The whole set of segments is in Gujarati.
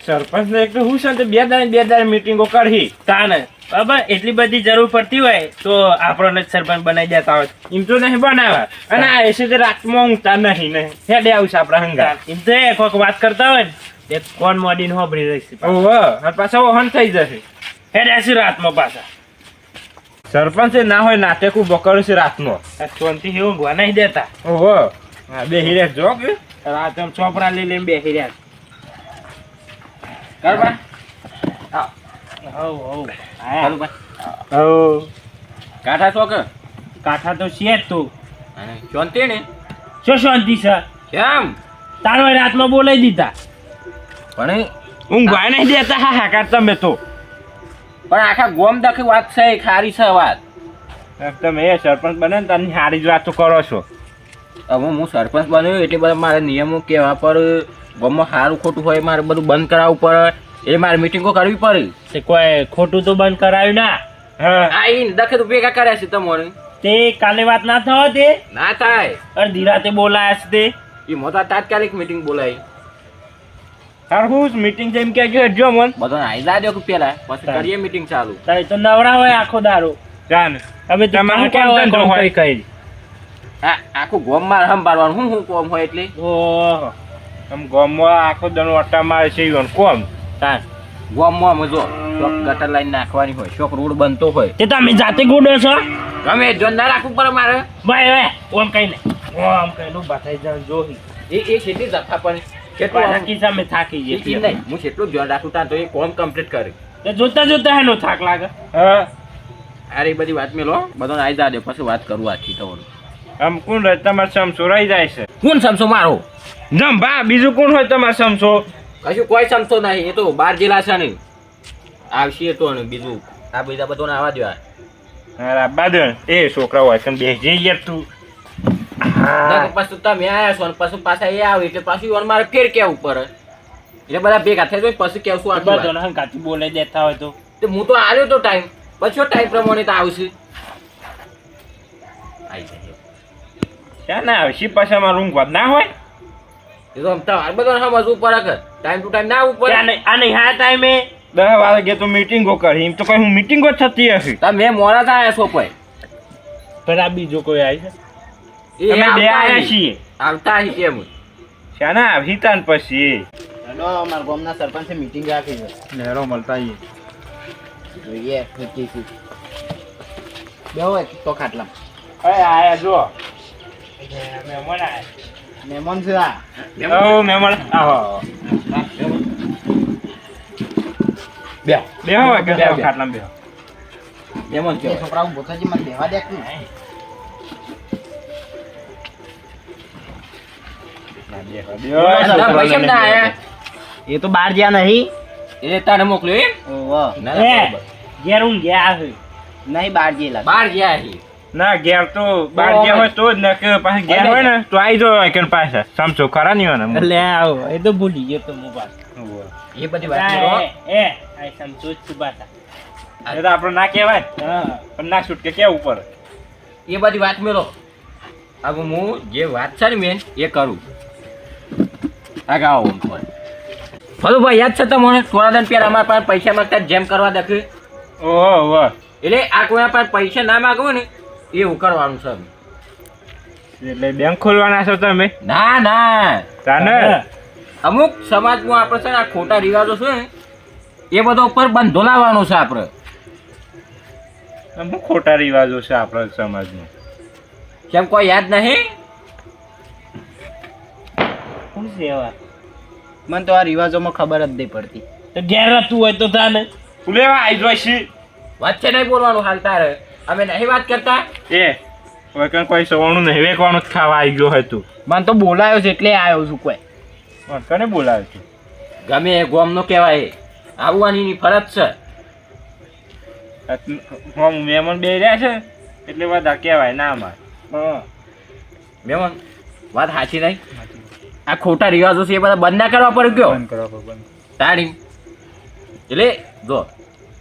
સરપંચ ને એક તો હું છે ને બે દાડે મીટિંગો કરી તાને બરાબર એટલી બધી જરૂર પડતી હોય તો આપણને સરપંચ બનાવી દેતા હોય એમ તો નહીં બનાવવા અને આ એસે રાતમાં ઊંઘતા નહીં ને હેડે આવશે આપણા હંગા એમ તો કોઈક વાત કરતા હોય ને એક કોણ મોડીને હોબળી રહીશ ઓહો પાછા ઓહન થઈ જશે હેડે આવશે રાતમાં પાછા સરપંચ ના હોય નાટકું બકડું છે રાતમાં શાંતિ એવું ઊંઘવા નહીં દેતા ઓહો હા બેહી રહ્યા જો કે રાત ચોપડા લઈ લઈને બેહી રહ્યા કરવા કાઠા છો કે કાઠા તો છે જ તું શાંતિ ને શું શાંતિ છે કેમ તારો રાતમાં બોલાવી દીધા પણ ઊંઘવા નહીં દેતા હા હા કાઢ તમે તો પણ આખા ગોમ દખી વાત છે ખારી છે વાત તમે એ સરપંચ બને ને તમે સારી જ વાતો કરો છો હવે હું સરપંચ બન્યો એટલે બધા મારા નિયમો કહેવા પર ગામમાં સારું ખોટું હોય મારે બધું બંધ કરાવવું પડે એટલે મારે મીટિંગો કરવી પડી કોઈ ખોટું તો બંધ કરાવ્યું ના હા દખે તો ભેગા કર્યા છે તમારે તે કાલે વાત ના થવા તે ના થાય અડધી રાતે બોલાયા છે તે એ મોટા તાત્કાલિક મીટિંગ બોલાવી હું મીટિંગ જેમ કે જો મન બધા આઈ લાદ્યો કે પેલા પછી કરીએ મીટિંગ ચાલુ તારે તો નવરા હોય આખો દારો જાન હવે તમારું કેમ ધંધો હોય કઈ આખું ગોમમાં સંભાળવાનું હું કોમ હોય એટલે ઓહો આમ ગોમમાં આખો દનો અટ્ટા મારે છે ઈવન કોમ તાર ગોમમાં મજો ચોક ગટર લાઈન નાખવાની હોય ચોક રોડ બનતો હોય તે તમે જાતે ગોડો છો ગમે જો ના રાખવું પડે મારે ભાઈ હવે ઓમ કઈ નહીં ઓમ કઈ નું બતાઈ જાવ જોહી એ કેટલી જથ્થા પડે કેટલું કિસ્સામાં થાકી જઈએ નહીં હું કેટલું ધ્યાન રાખું તાં તો એ કોમ કમ્પ્લીટ કરે તે જોતા જોતા હેનો થાક લાગે હા અરે બધી વાત મેલો બધો આઈ જા દે પછી વાત કરું આખી તમારું આમ કોણ રહે તમારે સમસો રહી જાય છે કોણ સમસો મારો જમ બા બીજું કોણ હોય તમારે સમસો કશું કોઈ સમસો નહીં એ તો 12 જિલ્લા છે નહીં આવશે તો ને બીજું આ બધા બધોને આવવા દો હા બાદળ એ છોકરા હોય કે બેસી યાર તું પછી તમે આયા છો ને પછી પાછા એ આવે એટલે પાછું મારે ફેર કેવું પડે એટલે બધા ભેગા થઈ જાય પછી કેવું શું બધો હંકાથી બોલાઈ દેતા હોય તો હું તો આવ્યો તો ટાઈમ પછી ટાઈમ પ્રમાણે તો આવશે આવી જાય ક્યાં ના આવશે પાછા મારું ઊંઘવા ના હોય એ તો તમારે બધાને સમજવું પડે કે ટાઈમ ટુ ટાઈમ ના આવવું પડે આ નહીં હા ટાઈમે 10 વાગે તો મીટિંગો કરી એમ તો કઈ હું મીટિંગો થતી હશે તમે મોડા થાય છો કોઈ પણ આ બીજો કોઈ આવી છે અમે બે આયા છીએ આવતા હી કેમ શાના હિતાન પછી હેલો અમાર ગામના સરપંચે મીટિંગ રાખી છે નેરો મળતા આઈએ જોઈએ મીટિંગ બેહો તો ખાટલા એ આયા જો મહેમાન આયા મહેમાન છે આ ઓ મહેમાન આવો બેહો કે ખાટલા બેહો મહેમાન કે છોકરાઓ બોથાજી મને બેહવા દે કે એ તો બહાર ગયા નહીં એ તારે મોકલ્યો ઘેર હું ગયા નહીં બહાર ગયેલા બહાર ગયા ના ઘેર તો બહાર ગયા હોય તો જ ને કે પાછા ઘેર હોય ને તો આવી જાવ કે પાછા સમજો ખરા નહીં હોય ને એટલે આવો એ તો ભૂલી ગયો તો હું પાછો એ બધી વાત એ આ સમજો જ સુબાતા એ તો આપણે ના કહેવાય પણ ના છૂટકે કેવું પડે એ બધી વાત મેળો હવે હું જે વાત છે ને મેન એ કરું ફલુભાઈ યાદ છે તમને થોડા દિન પહેલા અમારા પાસે પૈસા માંગતા જેમ કરવા દે ઓહો એટલે આ કોઈના પાસે પૈસા ના માગો ને એવું કરવાનું છે એટલે બેંક ખોલવાના છો તમે ના ના તાને અમુક સમાજમાં આપણે છે ને આ ખોટા રિવાજો છે ને એ બધો ઉપર બંધો લાવવાનો છે આપણે અમુક ખોટા રિવાજો છે આપણા સમાજમાં કેમ કોઈ યાદ નહીં મને તો આ રિવાજોમાં ખબર જ નહીં પડતી તો ઘેર રહેતું હોય તો તાને ઉલેવા આવી જોઈશે વચ્ચે નહીં બોલવાનું હાલ તારે અમે નહીં વાત કરતા એ કોઈ કોઈ સવાણું નહીં વેકવાનું ખાવા આવી ગયો હોય તું મને તો બોલાયો છે એટલે આવ્યો છું કોઈ કને બોલાવ્યો છું ગમે એ ગોમનો કહેવાય આવવાની ફરજ છે મહેમાન બે રહ્યા છે એટલે બધા કહેવાય ના માર મહેમાન વાત સાચી નહીં આ ખોટા રિવાજો છે એ બધા બંધ ના કરવા પડે કયો બંધ કરવા પડે તાળી એટલે જો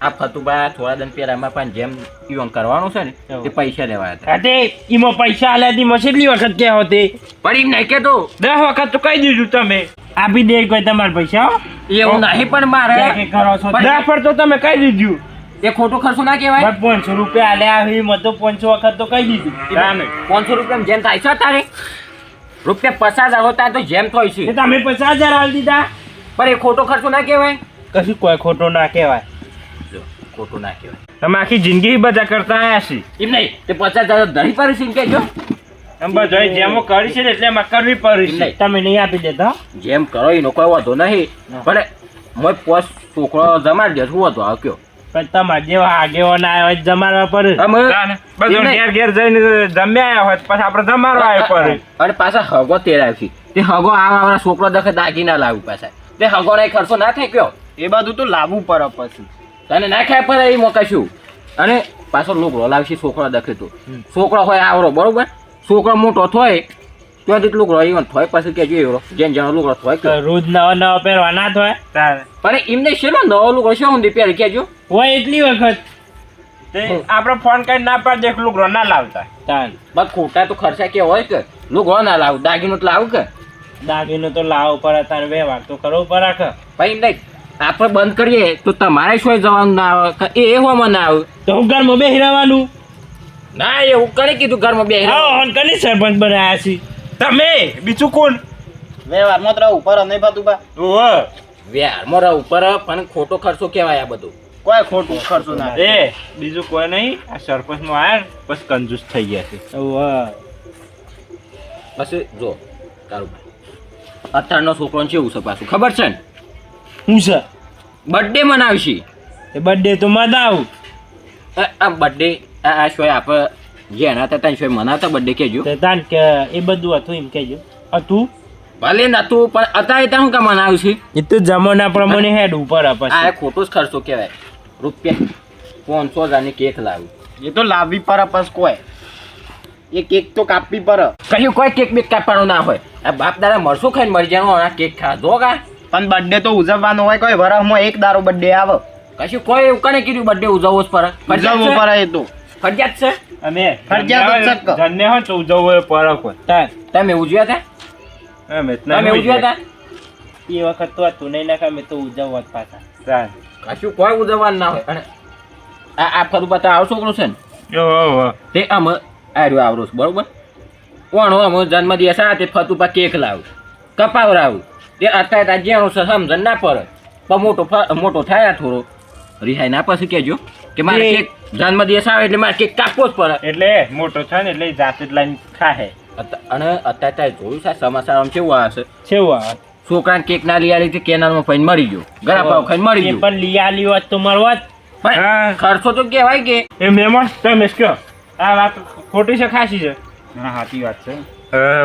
આ ફતુબા થોડા દિન પહેલા અમારા પાસે જેમ ઈવન કરવાનું છે ને તે પૈસા લેવા હતા અરે ઈમાં પૈસા આલ્યા દી મછલી વખત કે હોતે પડી નહીં કે તો 10 વખત તો કહી દીધું તમે આપી દે કોઈ તમારા પૈસા હો. એવું નહીં પણ મારે કે કરો છો પણ ના પર તો તમે કહી દીધું એ ખોટો ખર્ચો ના કહેવાય. 500 રૂપિયા આલ્યા આવી મત તો 500 વખત તો કહી દીધું. 500 રૂપિયા જેમ થાય છે તારે રૂપિયા 50,000 હોતા તો જેમ થાય છે તે તમે 50,000 આલી દીધા પણ એ ખોટો ખર્ચો ના કહેવાય. કશું કોઈ ખોટો ના કહેવાય. જો ખોટું ના કહેવાય. તમે આખી જિંદગી બધા કરતા આયા છી એમ નહીં તે 50,000 ધરી પડી છે એમ કહેજો. એમ બધા જેમો કરી છે ને એટલે એમાં કરવી પડી છે. તમે નહીં આપી દેતા જેમ કરો એનો કોઈ વાંધો નહીં પણ મોય પોસ્ટ છોકરો જમાડી દે શું હતો આ કયો પણ તમારે જેવા આગેવાન આવ્યા હોય જમાડવા પડે. બધું ઘેર ઘેર જઈને જમ્યા હોય પછી આપણે જમાડવા આવ્યા પડે. અને પાછા હગો તેરાવ છે તે હગો આવા છોકરો દખે દાગીના લાવું પાછા તે હગો નહીં ખર્ચો ના થાય કયો એ બધું તો લાવવું પડે પછી તને ના ખાય પડે એ મોકશું. અને પાછો લુગડો લાવશે છોકરો દખે તો છોકરો હોય આવરો બરોબર છોકરો મોટો થાય તો તેટલું લુગડો થાય પછી કેજો એવડો જેમ જેનો લુગડો થાય રોજ નવા નવા પહેરવા ના થાય પણ એમને શેનો નવો લુગડો શું ઊંધી પહેરી કેજો હોય એટલી વખત આપણે ફોન કરી ના પાડે એક લુગડો ના લાવતા બસ ખોટા તો ખર્ચા કે હોય કે લુગડો ના લાવું દાગીનો તો લાવું કે દાગીનો તો લાવો પડે તારે વ્યવહાર તો કરવો પડે કે ભાઈ નહીં આપણે બંધ કરીએ તો તમારે શું જવાનું ના આવે એ હોમાં ના આવે તો હું ઘરમાં બેસી રહેવાનું ના એવું કરી કીધું ઘરમાં બે કની સરપંચ બનાયા છે તમે બીજું કોણ વ્યવહારમાં તો રહું પર નહીં પાતું બા વ્યારમાં રહું ઉપર પણ ખોટો ખર્ચો કહેવાય આ બધું કોઈ ખોટું ખર્ચો ના એ બીજું કોઈ નહીં આ સરપંચ નો આયા બસ કંજૂસ થઈ ગયા છે પછી જો તારું અત્યારનો છોકરો કેવું છે પાછું ખબર છે ને હું છે બર્થડે મનાવશી એ બર્થડે તો મજા આવું આ બર્થડે આ શોય આપણે જેના હતા ત્યાં શોય મનાવતા બર્થડે કહેજો તાન કે એ બધું હતું એમ કહેજો હતું ભલે નતું પણ અત્યારે ત્યાં શું કામ મનાવશી એ તો જમાના પ્રમાણે હેડ ઉપર આ પછી ખોટો જ ખર્ચો કહેવાય રૂપિયા 500,000 કેક લાવું એ તો લાવવી પડે પછી કોઈ એ કેક તો કાપવી પડે કયું કોઈ કેક બેક કાપવાનું ના હોય આ બાપ દાદા મરશું ખાઈને મરી જવાનું આ કેક ખાધો કા પણ બર્થડે તો ઉજવવાનો હોય કોઈ વરસમાં એક દારો બર્થડે આવે કશું કોઈ એવું કને કીધું બર્થડે ઉજવવો જ પડે ઉજવવો પડે એ તો ફરજિયાત છે અમે ફરજિયાત જ છે. જન્મે હોય તો ઉજવવો પરક હોય તમે ઉજવ્યા હતા તમે ઉજવ્યા હતા એ વખત તો હતું નહીં નાખા મેં તો ઉજવવા જ પાછા કશું કોઈ ઉજવવાનું ના હોય અને આ ફરું બતા આવો છોકરો છે ને તે આમ આર્યો આવરો છે બરોબર કોણ આમ જન્મદિવસ આ તે ફતું પા કેક લાવું કપાવરાવું તે અત્યારે જેનો છે સમજણ ના પડે પણ મોટો થાય થોડો રિહાઈ ના પછી કહેજો કે મારે કેક જન્મદિવસ આવે એટલે મારે કેક કાપવો જ પડે એટલે મોટો છે ને એટલે જાતે જ લાઈન ખાહે અને અત્યારે જોયું છે સમાચાર આમ કેવું આવે છે કેવું છોકરાને કેક ના લઈ આલી કેનાલમાં ફઈને મરી ગયો ગળા પાવ ખાઈને મરી ગયો પણ લઈ આલી હોત તો મારો વાત ખર્ચો તો કહેવાય કે એ મહેમાન તમે કયો આ વાત ખોટી છે ખાસી છે સાચી વાત છે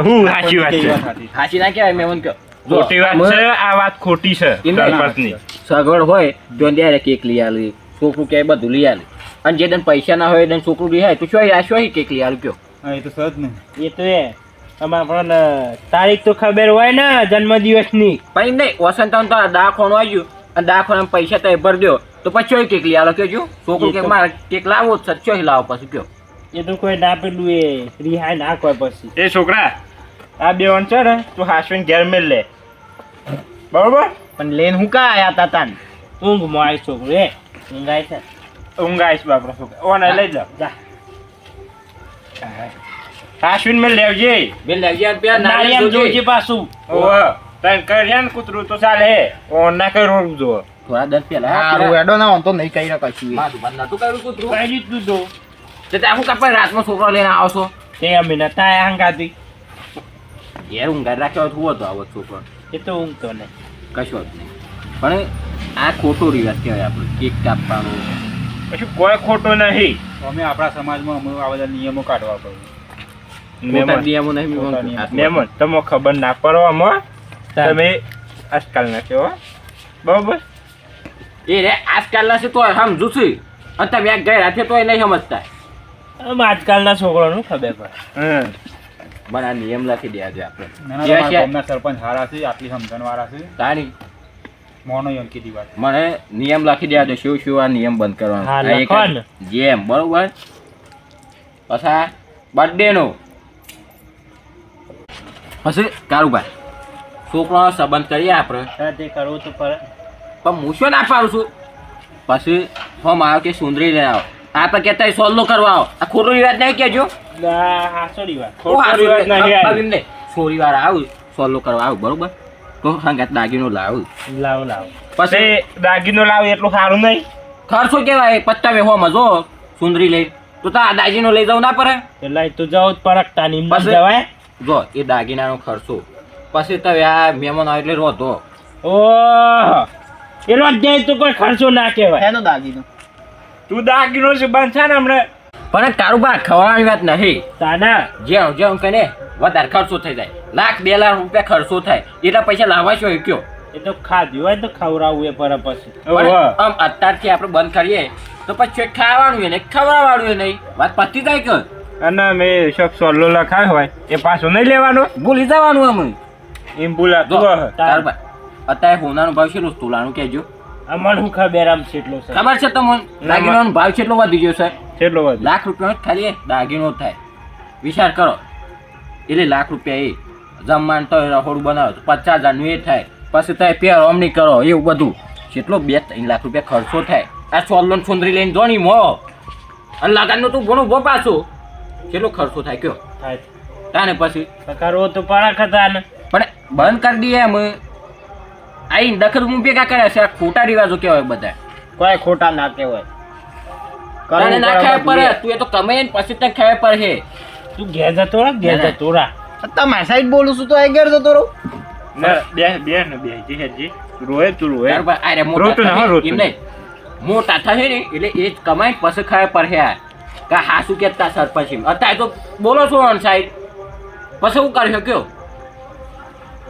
હું સાચી વાત છે હાચી ના કહેવાય મેં કહ્યું ખોટી વાત છે આ વાત ખોટી છે સરપંચની સગવડ હોય તો ત્યારે કેક લઈ આલી છોકરું ક્યાંય બધું લઈ આલી અને જે દન પૈસા ના હોય એને છોકરું લઈ આવે તો શું કેક લઈ આલું કયો એ તો સજ ને એ તો એ અમારે તારીખ તો ખબર હોય ને જન્મદિવસની પણ નહીં વસંત તો દાખવાનું આવ્યું અને દાખવાના પૈસા તો ભરી દો તો પછી કેક લઈ આલો કહેજો છોકરું કે મારે કેક લાવો જ ચોહી લાવો પછી કયો એ તો કોઈ ના પેલું એ રિહાઈ ના કોઈ પછી એ છોકરા આ બે વન છે ને તું હાસવીને ઘેર મેલ લે બરોબર પણ લેન હું કા આયા તા તાન ઊંઘમાં આવી છોકરું એ ઊંઘાય છે ઊંઘ આવીશ બાપરો છોકરા ઓને લઈ જાઓ જા હાસવીને મેલ લેવજે બેન લાગી પ્યાર નારિયેળ જોજે પાછું ઓહ તને કર્યા ને કૂતરું તો ચાલે ઓન ના કરું જો થોડા દસ પેલા હારું એડો ના તો નહીં કહી રહ્યા કશું મારું બંધ નતું કર્યું કૂતરું કઈ દીધું તો તે હું કાપા રાતમાં છોકરો લઈને આવશો તે અમે નતા હંગાતી ઘેર ઊંઘાર રાખ્યો હોય તો આવો છોકરો એ તો ઊંઘતો ને કશો જ નહીં પણ આ ખોટો રિવાજ કહેવાય આપણે કેક કાપવાનો પછી કોઈ ખોટો નહીં અમે આપણા સમાજમાં અમે આ બધા નિયમો કાઢવા પડે ખોટા નિયમો નહીં મેમન તમને ખબર ના પડવામાં તમે આજકાલ ના કેવો બરોબર એ રે આજકાલના છે તો સમજુ છું અને તમે એક ગઈ રાતે તો નહીં સમજતા આજકાલના છોકરાનું ખબર પડે મને આ નિયમ લખી દે આજે આપણે સરપંચ હારા છે આટલી સમજણ વાળા છે તારી મોનો એમ કીધી વાત મને નિયમ લખી દે શું શું આ નિયમ બંધ કરવાનો જેમ બરોબર પછી બર્થડે નો પછી કારુભાઈ છોકરાનો સંબંધ કરીએ આપણે હા, તે કરવું તો પડે. પણ હું શું ના પાડું છું પછી ફોર્મ આવ્યો કે સુંદરી લઈ આવો આપણે કહેતા હોય સોલ્લો કરવા આવો આ ખોટો રિવાજ નહીં કહેજો ના, હાચો રી વાત. ઓ, આ ખોટો રિવાજ નહીં હવે યાર. એમ નહીં. સોરી વાર આવું સોલ્લો કરવા આવું બરોબર તો હંગાત દાગીનો લાવું લાવો લાવો. પછી તે દાગીનો લાવો એટલું સારું નહીં. ખર્ચો કેવાય પત્તા વેહો મજો સુંદરી લઈ તો આ દાગીનો લઈ જવું ના પડે એટલે તું જાવ પરકતા ની પછી? જવાય. જો એ દાગીનાનો ખર્ચો પછી તમે આ મહેમાન આવે એટલે રોધો ઓહ, એનો અધ્યાય તો કોઈ ખર્ચો ના કહેવાય. એનો દાગીનો તું દાગીનો છે બંધ છે ને હમણાં પણ કારુબા ખવડાવવાની વાત નહીં તાના. જેમ જેમ કને વધારે ખર્ચો થઈ જાય લાખ 2 લાખ રૂપિયા ખર્ચો થાય એટલા પૈસા લાવવા છો કયો એ તો ખાધું હોય તો ખવડાવવું એ પર પછી. પણ આમ અત્યારથી આપણે બંધ કરીએ તો પછી ખાવાનું ને ખવડાવવાનું નહીં વાત પતી જાય કે અને મેં શોખ સોલ્લો લખાયો હોય એ પાછો નહીં લેવાનો. ભૂલી જવાનું અમે એમ બોલાતું જો હોય. કારુબા અત્યારે હોનાનો ભાવ કેટલો તોલાનું કહેજો અમન હું ખબર આમ કેટલો છે. ખબર છે તમને દાગીનાનો ભાવ કેટલો વધી ગયો છે કેટલો વધુ? લાખ રૂપિયા ખાલી દાગીનો થાય વિચાર કરો એટલે લાખ રૂપિયા એ જમવાનું તો રહોડું બનાવો તો 50,000 એ થાય પછી તમે પેર ઓમની કરો એવું બધું કેટલો 2-3 લાખ રૂપિયા ખર્ચો થાય આ સોલ્લો ને સુંદરી લઈને જોની મો અને લગનનો તું ઘણું ભો પાછો કેટલો ખર્ચો થાય કયો થાય. તાને પછી તો કરવો તો પડે ખતા ને. પણ બંધ કરી દઈએ એમ આઈ દખલ હું ભેગા કર્યા છે આ ખોટા રિવાજો કહેવાય બધા કોઈ ખોટા ના કહેવાય. તને ના ખાય કરવું પડે તું એ તો કમાઈ ને પછી તને ખાય પડે તું ઘેર જતો રહે, ઘેર ના, ના. જતો રહે. તમારી સાઈડ બોલું છું તો એ ઘેર જતો રહું. ના, બે ને બે જી હેજી રોય તું રોય. ત્યાર બાદ અરે રોતું ના, મોટા રોતું એમ નહીં મોટા થાય ને એટલે એ જ કમાઈ પછી ખાય પડે આ કા હાસુ કેતા સરપંચ એમ અત્યારે તો બોલો છો ઓન સાઈડ પછી હું કરી શક્યો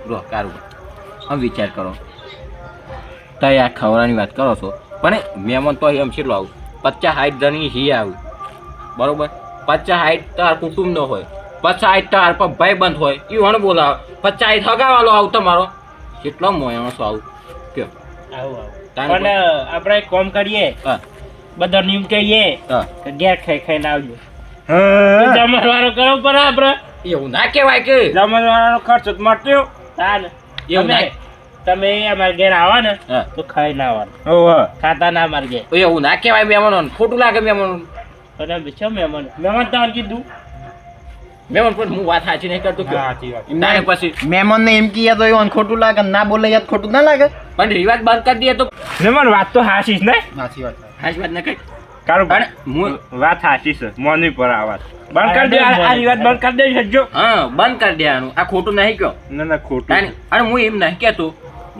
રો કારું આમ વિચાર કરો તઈ આ ખવડાની વાત કરો છો પણ મહેમાન તો એમ કેટલું આવું 50-60 જણી હી આવું બરોબર 50-60 તાર કુટુંબ નો હોય 50-60 તાર પર ભાઈ બંધ હોય એ વણ બોલાવો 50-60 હગાવાલો આવું તમારો કેટલો મોયણસો આવું કયો આવું આવું. તાને પણ આપણે એક કામ કરીએ, હા બધા નિયમ કહીએ હા કે ઘેર ખાઈ ખાઈને આવજો. તો જમણવારો કરવો પડે આપણે. એવું ના કહેવાય કે જમણવારો ખર્ચો તો મળતો. તાને એવું ના તમે અમારા ઘેર આવો ને હા તો ખાઈ ના આવવાનું. ખાતા ના અમારે ઘેર. એવું ના કહેવાય મહેમાનો ખોટું લાગે મહેમાનો અને છો મહેમાન મહેમાન તમારે કીધું. મહેમાન પણ હું વાત સાચી નહીં કરતો હા, સાચી વાત. તારે પછી મહેમાન ને એમ કીએ તો એવું ખોટું લાગે, ના બોલે યાદ ખોટું ના લાગે. પણ રિવાજ બંધ કરી દઈએ તો મહેમાન વાત તો હાચી જ ને. સાચી વાત. હાચ વાત ના કઈ કારું પણ હું વાત હાચી છે. મોની પર આ વાત બંધ કરી દે. આ રિવાજ બંધ કરી દે સજ્જો. હા બંધ કરી દેવાનું આ ખોટું નહીં કયો ના ના ખોટું. તાને અને હું એમ નહીં કહેતો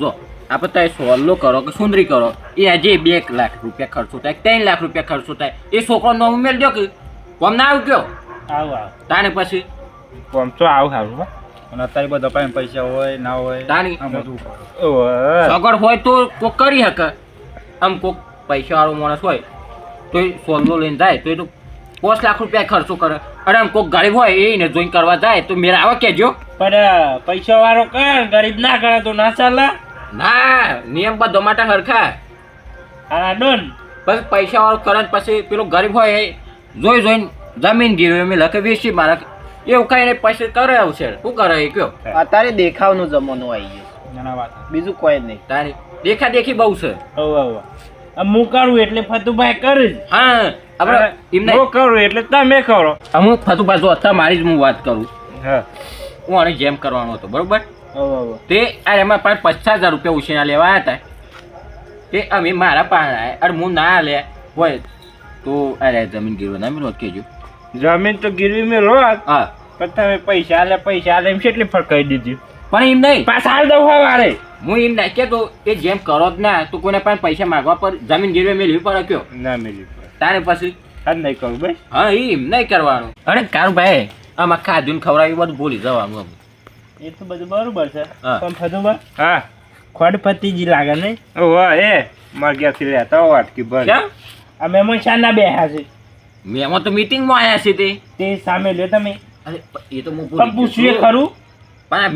જો આપણે તમે સોલ્લો કરો કે સુંદરી કરો એ આજે 2 લાખ રૂપિયા ખર્ચો થાય 3 લાખ રૂપિયા ખર્ચો થાય એ છોકરો નો ઉમેર દો કે કોમ ના આવ્યું કયો આવું આવું તાને પછી કોમ તો આવું સારું હો. અને અત્યારે બધા પાસે પૈસા હોય ના હોય તાની આ બધું ઓહ. સગવડ હોય તો કોક કરી શકે આમ કોક પૈસા વાળો માણસ હોય તો એ સોલ્લો લઈને જાય તો એ તો 5 લાખ રૂપિયા ખર્ચો કરે અને આમ કોક ગરીબ હોય એને જોઈન કરવા જાય તો મેરા આવે કેજો પણ પૈસા વાળો કર, ગરીબ ના કરે તો ના ચાલે. ના નિયમ બધો માટે હરખા આ ડોન બસ પૈસા વાળો કરે પછી પેલો ગરીબ હોય એ જોઈને જમીન ગીરવે મેં લખે વેચી મારે એવું કઈ નહીં પૈસા કરે આવશે શું કરે એ કયો અત્યારે દેખાવનો જમાનો આવી ગયો, નાના વાત બીજું કોઈ જ નહીં. તારી દેખા દેખી બહુ છે હું કરું એટલે ફતુભાઈ કરે જ. હા આપણે એમ હું કરું એટલે તમે કરો. હું ફતુભા જો મારી જ હું વાત કરું હા હું આને જેમ કરવાનો હતો બરોબર હવે તે આ એમાં પાસે 50,000 રૂપિયા ઉછીના લેવા હતા તે અમે મારા પાસે આવ્યા અરે હું ના લે હોય તો અરે જમીન ગીરવા ના મેળવત કહેજો જમીન તો ગીરવી મેં લો હા પણ તમે પૈસા આલે એમ કેટલી ફરકાઈ દીધી. પણ એમ નહીં પાછા હાલ દઉં વારે. હું એમ ના કહેતો એ જેમ કરો જ ના તો કોઈને પાસે પૈસા માગવા પર જમીન ગીરવે મેળવી પડે કયો ના મેલી તારે પછી હાલ નહીં કરું ભાઈ. હા એમ નહીં કરવાનું અરે કારું ભાઈ આમાં ખાધું ને ખવડાવી બધું ભૂલી જવાનું આમ એ તો બધું બરોબર છે હા. પણ ફતુભા હા ખોડ પતિજી લાગે નહીં. ઓહ એ માર ઘેરથી લેતા વાટકી ભર. કેમ આ મહેમાન શાના બેહ્યા છે મેં તો મીટિંગમાં આવ્યા છે તે સામે લ્યો તમે. અરે એ તો હું પણ પૂછ્યું ગયો. ખરું. પણ આ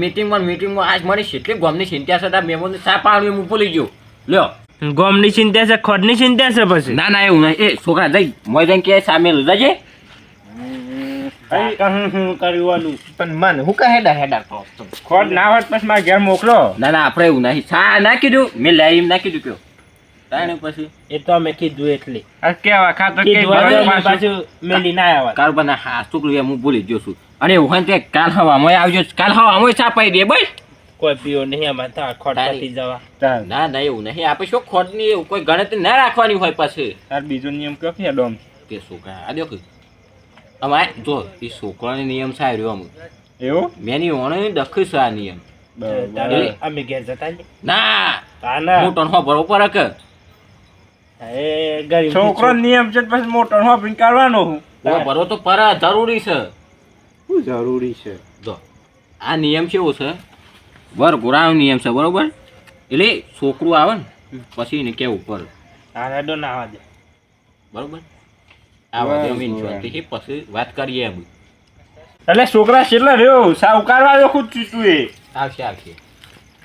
મીટિંગમાં આજ મારી કેટલી ગામની ચિંતા છે મેમોને ચા પાણી હું ભૂલી ગયો લ્યો ગોમની ચિંતા છે, ખોડની ચિંતા છે પછી. ના ના એવું નહીં એ છોકરા જઈ મોય જઈને કે સામે લઈ જજે શું કરવાનું પણ મન હું કહે હેડા તો ખોટ ના હોત પછી મારા ઘેર મોકલો ના ના આપણે એવું નહીં સા ના કીધું મેં લઈ એમ ના કીધું કયો તાણે પછી એ તો અમે કીધું એટલે આ કેવા ખાતર કે કીધું ભરત એટલે પાછું. પાછું મેલી ના આવ્યા કારોબાર હા છોકરું હું ભૂલી ગયો છું અને એવું હોય ને તે કાલ હવામાં આવજો કાલ હવામાં છાપાઈ દે બસ કોઈ પીવો નહીં આમાં તો ખોટ પતી જવા તાર ના ના એવું નહીં આપણે શું ખોટ ની એવું કોઈ ગણતરી ના રાખવાની હોય પછી તાર બીજો નિયમ કયો કે ડોમ કે છોકરા આ દેખો અમારે જો એ છોકરાનો નિયમ સાહેબ રહ્યો અમુક એવું મેં ની ઓણે દખી છે આ નિયમ બરોબર તારે અમે ઘેર જતા ને ના તાના મોટો હો બરોબર કે એ ગરીબ છોકરો નિયમ છે તો પછી મોટો હોપીને કાઢવાનો હું ઓ બરો તો પર જરૂરી છે શું જરૂરી છે જો આ નિયમ કેવો છે વર ગોરાનો નિયમ છે બરોબર એટલે છોકરું આવે ને પછી એને કેવું પર તારા ડો ના આવા દે બરોબર આ વાત જમીન છે પછી વાત કરીએ એમ એટલે છોકરા કેટલા રહ્યો સાવકાર વાળો ખુદ ચૂચું એ આવશે આવશે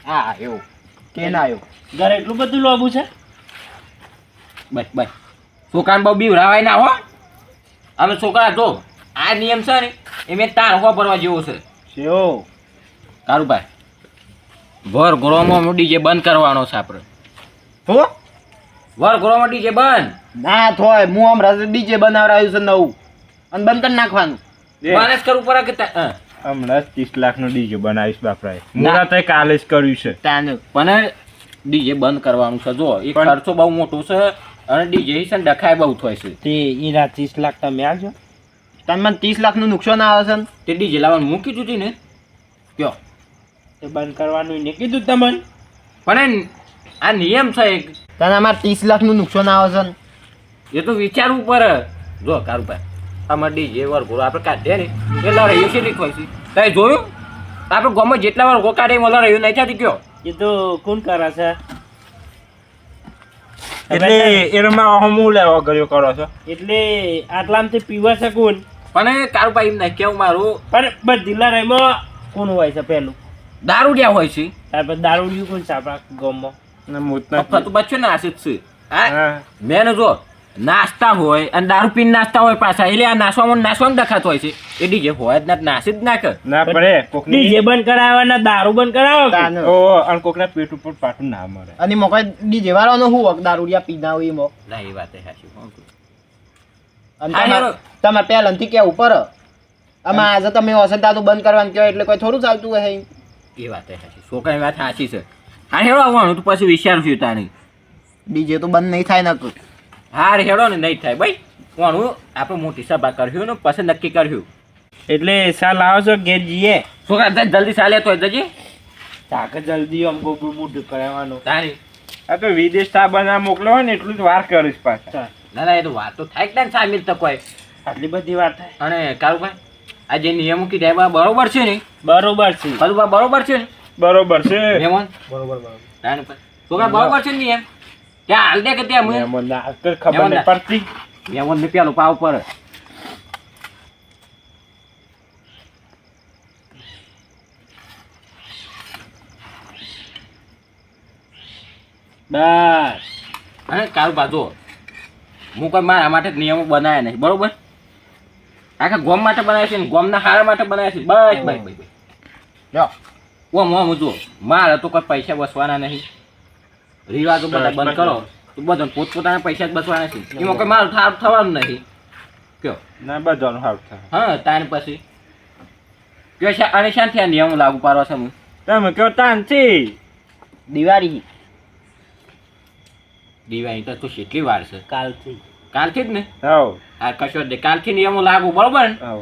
હા એવું કે ના આવ્યો ઘરે એટલું બધું લોબુ છે બસ બસ છોકરાને બહુ બીવરાવાય ના હો અમે છોકરા જો આ નિયમ છે ને એ મેં તાર હો ભરવા જેવો છે શેવો કારુભાઈ વર ગોરોમાં ડીજે બંધ કરવાનો છે આપણે તો વર ગોરોમાં ડીજે બંધ ના થોય હું હમણાં ડીજે બનાવરાયું છે નવું અને બંધ કરી નાખવાનું માણસ કરવું પડે કે હમણાં 30 લાખનો ડીજે બનાવીશ બાપરાએ મુરાતે કાલે જ કર્યું છે તાનું પણ ડીજે બંધ કરવાનું છે જો એ પણ- ખર્ચો બહુ મોટો છે અને ડીજે છે ને ડખાય બહુ થાય છે તે એના 30 લાખ તમે આલજો તમને 30 લાખનું નુકસાન આવે છે ને તે ડીજે લાવવાનું મૂકી દીધી ને કયો એ બંધ કરવાનું એને કીધું તમને પણ આ નિયમ છે એક તને અમારે 30 લાખનું નુકસાન આવે છે ને એ તો વિચારવું પડે જો કારુભાઈ અમારે ડીજે વર્ગો આપણે કાઢીએ ને એટલા રહ્યું છે નહીં થાય છે તમે જોયું આપણે ગામમાં જેટલા વર્ગો કાઢે એમાં રહ્યું નહીં થતી કયો એ તો કોણ કરે છે એટલે એમાં હમું લેવા કર્યો કરો છો એટલે આટલામાંથી પીવા છે કોણ પણ કારુભાઈ એમ નહીં કેવું મારું પણ બધી લડાઈમાં કોણ હોય છે પેલું દારૂડિયા હોય છે તારપર દારૂડિયું કોણ છે આપણા ગામમાં ને મોતના ફતું બચ્ચો ને આશિત છે હા હા મેં જો નાસ્તા હોય અને દારૂ પીને નાસ્તા હોય પાછા એટલે આ નાસવામાં દેખાતો હોય છે એ ડીજે હોય જ ના નાસી જ ના કર ના પડે કોકની ડીજે બંધ કરાવવાના દારૂ બંધ કરાવો કે? તાનું. ઓ અને કોકના પેટ ઉપર પાટું ના મરે અને મોકઈ ડીજે વાળાનો હું વખ દારૂડિયા પીધા હોય એમાં ના એ વાત સાચી અને હા, તમારે- હેરો. તમારે પહેલાંથી કેવું પડે આમાં આજે તમે અસંતાતું બંધ કરવાનું કહો એટલે કોઈ થોડું ચાલતું હોય એ વાત સાચી છોકરાની વાત સાચી છે હા હેડો આવવાનું તું પછી વિચારશું તાણી ડીજે તો બંધ નહીં થાય નકર હાર હેડો ને નહીં થાય ભાઈ કોણું આપણે મોટી સભા કર્યું ને પછી નક્કી કર્યું એટલે સાલ આવો છો ઘેર જઈએ છોકરા જલ્દી ચાલે તો જજે તાકે જલ્દી આમ ગોગું મોઢું કરાવવાનું તાણી આ તો વિદેશ તા બના મોકલો હોય ને એટલું જ વાર કરીશ પાછા ના ના એ તો વાત તો થાય જ ને સામેલ તો કોઈ આટલી બધી વાત થાય અને કારુભાઈ આ જે નિયમો કીધા એ બરોબર છે ને બરોબર છે કારુભા બરોબર છે ને બરોબર છે મહેમાન બરોબર બરોબર તાણી ભાઈ છોકરા બરોબર છે ને નિયમ ત્યાં હાલ દે કે ત્યાં હું એમાં ના કઈ ખબર નહીં પડતી મહેમાન ને પેલું પાવ પર બસ અને કારુભા જો હું કોઈ મારા માટે જ નિયમો બનાવ્યા નહીં બરોબર આખા ગોમ માટે બનાવ્યા છે ને ગોમના હારા માટે બનાવ્યા છે બસ બસ બસ લ્યો ઓમ જો મારે તો કોઈ પૈસા બસવાના નહીં રિવાજો બધા બંધ કરો તો બધા પોતપોતાના પૈસા જ બસવાના છે એમાં કોઈ મારું થાર થવાનું નહીં કયો ના બધાનું સારું થાય હા તાને પછી કયો છે અને શાંતિ આ નિયમો લાગુ પાડવા છે હું તમે કયો તાનથી દિવાળી દિવાળી તો કેટલી વાર છે કાલથી કાલથી જ ને હાવ આ કશો જ નહીં. કાલથી નિયમો લાગુ બરોબર ને હાવ